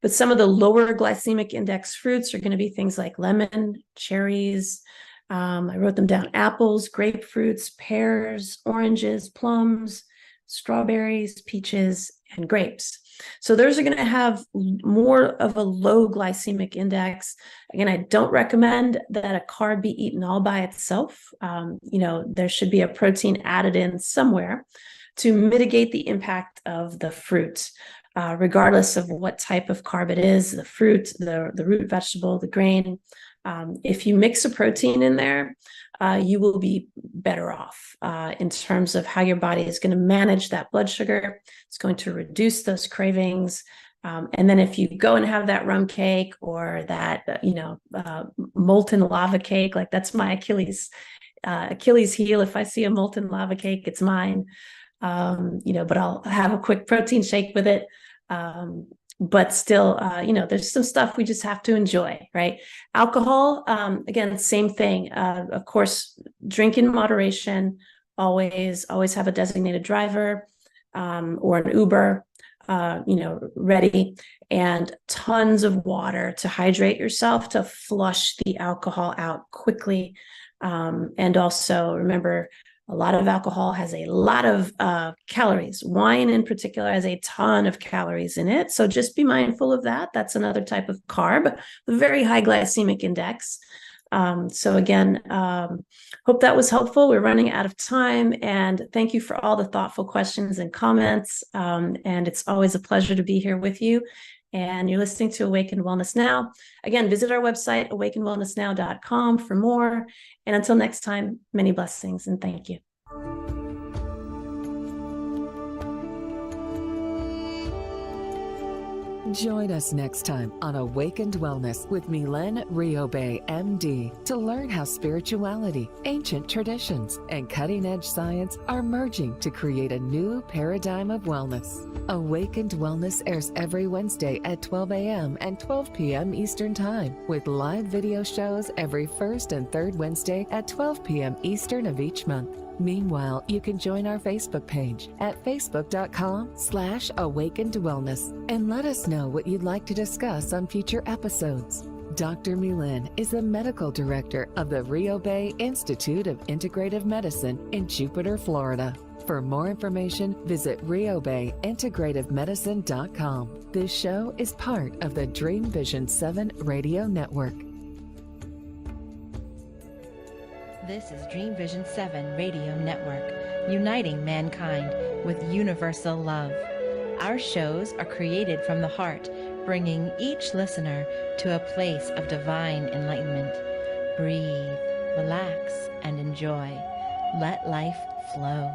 But some of the lower glycemic index fruits are going to be things like lemon, cherries. I wrote them down: apples, grapefruits, pears, oranges, plums, strawberries, peaches, and grapes. So those are going to have more of a low glycemic index. Again, I don't recommend that a carb be eaten all by itself. There should be a protein added in somewhere to mitigate the impact of the fruit, regardless of what type of carb it is, the fruit, the root vegetable, the grain. If you mix a protein in there, you will be better off in terms of how your body is going to manage that blood sugar. It's going to reduce those cravings. And then if you go and have that rum cake or that, molten lava cake, like that's my Achilles heel. If I see a molten lava cake, it's mine. But I'll have a quick protein shake with it. But still, there's some stuff we just have to enjoy, right? Alcohol, again, same thing. Of course, drink in moderation. Always have a designated driver or an Uber, ready, and tons of water to hydrate yourself, to flush the alcohol out quickly. And also remember, a lot of alcohol has a lot of calories. Wine in particular has a ton of calories in it. So just be mindful of that. That's another type of carb, very high glycemic index. So again, hope that was helpful. We're running out of time, and thank you for all the thoughtful questions and comments. And it's always a pleasure to be here with you. And you're listening to Awaken Wellness Now. Again, visit our website, awakenwellnessnow.com, for more. And until next time, many blessings and thank you. Join us next time on Awakened Wellness with Mylaine Riobe, MD, to learn how spirituality, ancient traditions, and cutting-edge science are merging to create a new paradigm of wellness. Awakened Wellness airs every Wednesday at 12 a.m. and 12 p.m. Eastern Time, with live video shows every first and third Wednesday at 12 p.m. Eastern of each month. Meanwhile, you can join our Facebook page at facebook.com/awakenedwellness and let us know what you'd like to discuss on future episodes. Dr. Mylaine is the medical director of the Riobe Institute of Integrative Medicine in Jupiter, Florida. For more information, visit riobeintegrativemedicine.com. This show is part of the Dream Vision 7 radio network. This is Dream Vision 7 Radio Network, uniting mankind with universal love. Our shows are created from the heart, bringing each listener to a place of divine enlightenment. Breathe, relax, and enjoy. Let life flow.